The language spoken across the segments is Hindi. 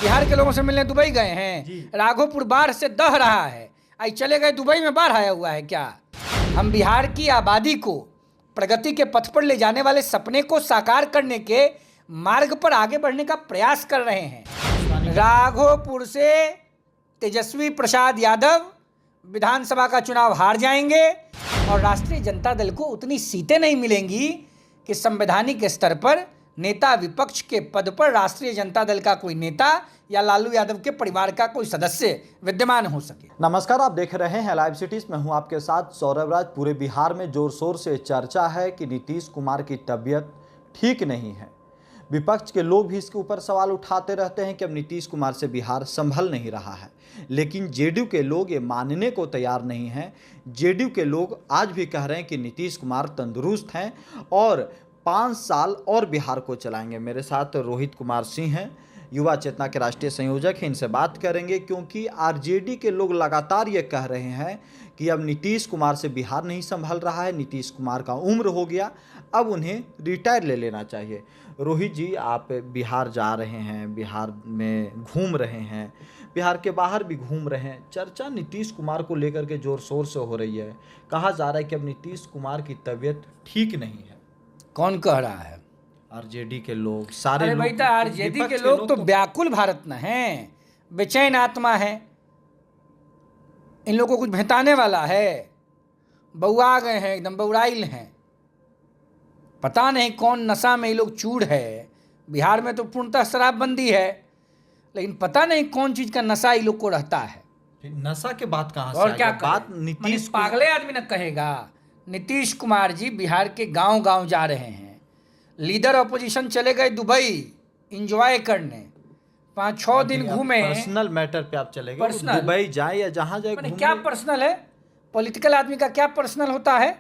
बिहार के लोगों से मिलने दुबई गए हैं। राघोपुर बाढ़ से दह रहा है, आई चले गए दुबई में बाढ़ आया हुआ है क्या? हम बिहार की आबादी को प्रगति के पथ पर ले जाने वाले सपने को साकार करने के मार्ग पर आगे बढ़ने का प्रयास कर रहे हैं। राघोपुर से तेजस्वी प्रसाद यादव विधानसभा का चुनाव हार जाएंगे और राष्ट्रीय जनता दल को उतनी सीटें नहीं मिलेंगी कि संवैधानिक स्तर पर नेता विपक्ष के पद पर राष्ट्रीय जनता दल का कोई नेता या लालू यादव के परिवार का कोई सदस्य विद्यमान हो सके। नमस्कार, आप देख रहे हैं लाइव सिटीज। मैं हूं आपके साथ सौरभ राज। पूरे बिहार में जोर शोर से चर्चा है कि नीतीश कुमार की तबीयत ठीक नहीं है। विपक्ष के लोग भी इसके ऊपर सवाल उठाते रहते हैं कि अब नीतीश कुमार से बिहार संभल नहीं रहा है, लेकिन जेडीयू के लोग ये मानने को तैयार नहीं हैं। जेडीयू के लोग आज भी कह रहे हैं कि नीतीश कुमार तंदुरुस्त हैं और 5 साल और बिहार को चलाएंगे। मेरे साथ रोहित कुमार सिंह हैं, युवा चेतना के राष्ट्रीय संयोजक हैं। इनसे बात करेंगे क्योंकि आरजेडी के लोग लगातार ये कह रहे हैं कि अब नीतीश कुमार से बिहार नहीं संभल रहा है, नीतीश कुमार का उम्र हो गया, अब उन्हें रिटायर ले लेना चाहिए। रोहित जी, आप बिहार जा रहे हैं, बिहार में घूम रहे हैं, बिहार के बाहर भी घूम रहे हैं। चर्चा नीतीश कुमार को लेकर के जोर शोर से हो रही है। कहा जा रहा है कि अब नीतीश कुमार की तबीयत ठीक नहीं है। कौन कह रहा है? आरजेडी के लोग, सारे अरे भाई, आरजेडी के लोग तो व्याकुल भारत न हैं, बेचैन आत्मा है। इन लोगों को कुछ भेंटाने वाला है, बउआ गए हैं, एकदम बउराइल हैं। पता नहीं कौन नशा में ये लोग चूड़ है। बिहार में तो पूर्णतः शराबबंदी है, लेकिन पता नहीं कौन चीज का नशा ये लोग को रहता है। नशा के बात कहाँ से? और क्या बात नीतीश पागले आदमी न कहेगा। नीतीश कुमार जी बिहार के गांव गांव जा रहे हैं। लीडर ऑपोजिशन चले गए दुबई एंजॉय करने, 5-6 दिन घूमे। पर्सनल मैटर पे आप चले गए, दुबई जाए या जहां जाए घूमने। क्या पर्सनल है? पॉलिटिकल आदमी का क्या पर्सनल होता है?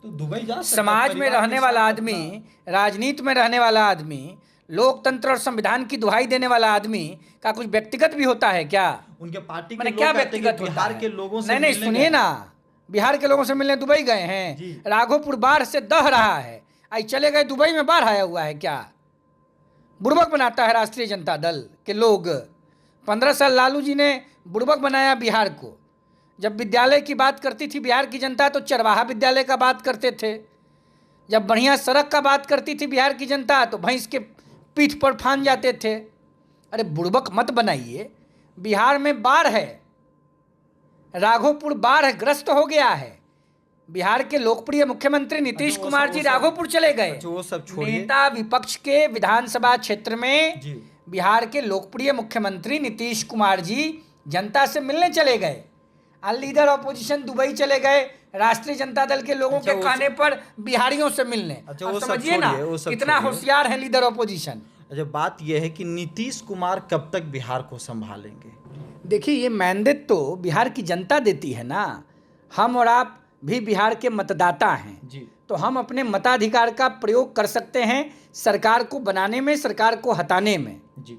तो दुबई जा सकते। समाज में रहने वाला आदमी, राजनीति में रहने वाला आदमी, लोकतंत्र और संविधान की दुहाई देने वाला आदमी का कुछ व्यक्तिगत भी होता है क्या? उनके पार्टी के क्या व्यक्तिगत बिहार के लोगों से नहीं, सुनिए ना, बिहार के लोगों से मिलने दुबई गए हैं। राघोपुर बाढ़ से दह रहा है, आई चले गए दुबई में बाढ़ आया हुआ है क्या? बुड़बक बनाता है राष्ट्रीय जनता दल के लोग। 15 साल लालू जी ने बुड़बक बनाया बिहार को। जब विद्यालय की बात करती थी बिहार की जनता तो चरवाहा विद्यालय का बात करते थे। जब बढ़िया सड़क का बात करती थी बिहार की जनता तो भैंस के पीठ पर फान जाते थे। अरे बुड़बक मत बनाइए। बिहार में बाढ़ है, राघोपुर बाढ़ ग्रस्त हो गया है। बिहार के लोकप्रिय मुख्यमंत्री नीतीश कुमार जी राघोपुर चले गए। वो सब छोड़िए। नेता विपक्ष के विधानसभा क्षेत्र में बिहार के लोकप्रिय मुख्यमंत्री नीतीश कुमार जी जनता से मिलने चले गए। लीडर ऑपोजिशन दुबई चले गए राष्ट्रीय जनता दल के लोगों के कहने पर बिहारियों से मिलने। समझिए ना कितना होशियार है लीडर ऑपोजिशन। अच्छा, बात यह है कि नीतीश कुमार कब तक बिहार को संभालेंगे? देखिए, ये मैंडेट तो बिहार की जनता देती है ना। हम और आप भी बिहार के मतदाता हैं जी, तो हम अपने मताधिकार का प्रयोग कर सकते हैं सरकार को बनाने में, सरकार को हटाने में जी।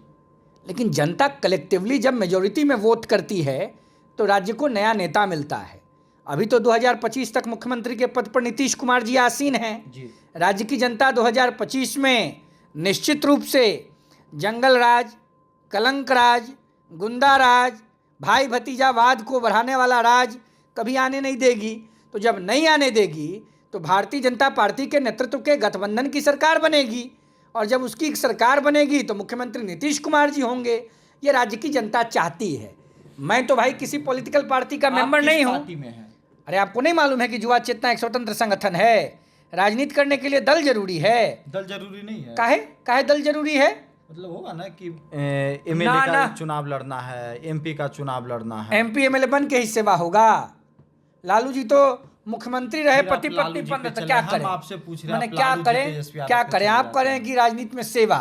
लेकिन जनता कलेक्टिवली जब मेजोरिटी में वोट करती है तो राज्य को नया नेता मिलता है। अभी तो 2025 तक मुख्यमंत्री के पद पर नीतीश कुमार जी आसीन हैं जी। राज्य की जनता 2025 में निश्चित रूप से जंगल राज, कलंक राज, गुंडा राज, भाई भतीजावाद को बढ़ाने वाला राज कभी आने नहीं देगी। तो जब नहीं आने देगी तो भारतीय जनता पार्टी के नेतृत्व के गठबंधन की सरकार बनेगी, और जब उसकी सरकार बनेगी तो मुख्यमंत्री नीतीश कुमार जी होंगे। ये राज्य की जनता चाहती है। मैं तो भाई किसी पॉलिटिकल पार्टी का मेंबर नहीं हूँ। अरे आपको नहीं मालूम है कि युवा चेतना एक स्वतंत्र संगठन है? राजनीति करने के लिए दल जरूरी है। दल जरूरी नहीं है। काहे दल जरूरी है? मतलब होगा ना कि एमएलए का चुनाव लड़ना है, एमपी का चुनाव लड़ना है। एमपी एमएलए बन के ही सेवा होगा। लालू जी तो मुख्यमंत्री रहे, पति पत्नी बन, तो क्या करें? आपसे पूछ रहे हैं, क्या करें? आप करें कि राजनीति में सेवा,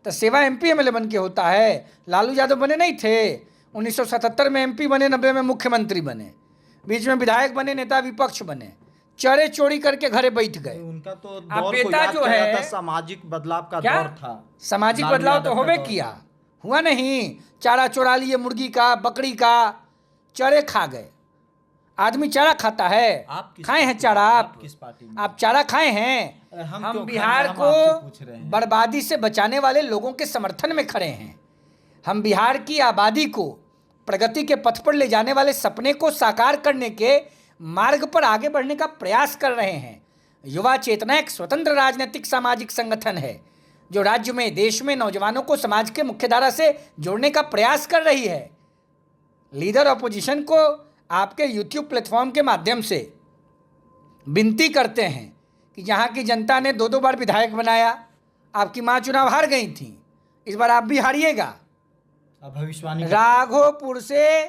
तो सेवा एमपी एमएलए बन के होता है। लालू यादव बने नहीं थे? 1977 में एमपी बने, 90 में मुख्यमंत्री बने, बीच में विधायक बने, नेता विपक्ष बने, चोरी चोरी करके घरे बैठ गए। उनका तो दौर बेटा जो है सामाजिक बदलाव का दौर था। सामाजिक बदलाव तो होबे किया, हुआ नहीं? चारा चोरा लिए मुर्गी का, बकरी का, चरे खा गए। आदमी चारा खाता है? खाए हैं चारा? आप किस पार्टी में? आप चारा खाए हैं? हम बिहार को बर्बादी से बचाने वाले लोगों के समर्थन में खड़े हैं। हम बिहार की आबादी को प्रगति के पथ पर ले जाने वाले सपने को साकार करने के मार्ग पर आगे बढ़ने का प्रयास कर रहे हैं। युवा चेतना एक स्वतंत्र राजनीतिक सामाजिक संगठन है जो राज्य में, देश में नौजवानों को समाज के मुख्यधारा से जोड़ने का प्रयास कर रही है। लीडर ऑपोजिशन को आपके यूट्यूब प्लेटफॉर्म के माध्यम से विनती करते हैं कि यहाँ की जनता ने 2-2 बार विधायक बनाया, आपकी माँ चुनाव हार गई थी, इस बार आप भी हारिएगा। भविष्यवाणी राघोपुर से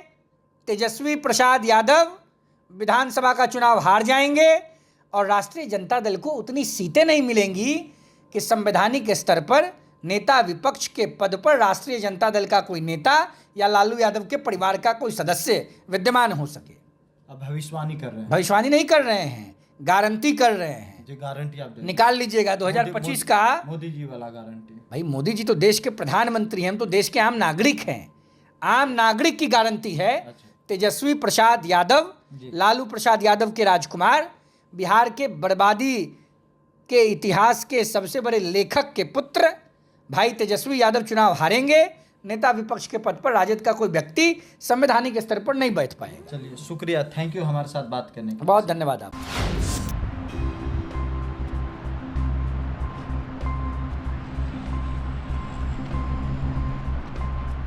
तेजस्वी प्रसाद यादव विधानसभा का चुनाव हार जाएंगे और राष्ट्रीय जनता दल को उतनी सीटें नहीं मिलेंगी कि संवैधानिक स्तर पर नेता विपक्ष के पद पर राष्ट्रीय जनता दल का कोई नेता या लालू यादव के परिवार का कोई सदस्य विद्यमान हो सके। अब भविष्यवाणी कर रहे हैं, भविष्यवाणी नहीं कर रहे हैं, गारंटी कर रहे हैं। जो गारंटी आप निकाल लीजिएगा 2025 का मोदी जी वाला गारंटी। भाई मोदी जी तो देश के प्रधानमंत्री हैं, हम तो देश के आम नागरिक हैं। आम नागरिक की गारंटी है। तेजस्वी प्रसाद यादव, लालू प्रसाद यादव के राजकुमार, बिहार के बर्बादी के इतिहास के सबसे बड़े लेखक के पुत्र भाई तेजस्वी यादव चुनाव हारेंगे। नेता विपक्ष के पद पर राजद का कोई व्यक्ति संवैधानिक स्तर पर नहीं बैठ पाएगा। चलिए, शुक्रिया, थैंक यू हमारे साथ बात करने के लिए। बहुत धन्यवाद आप।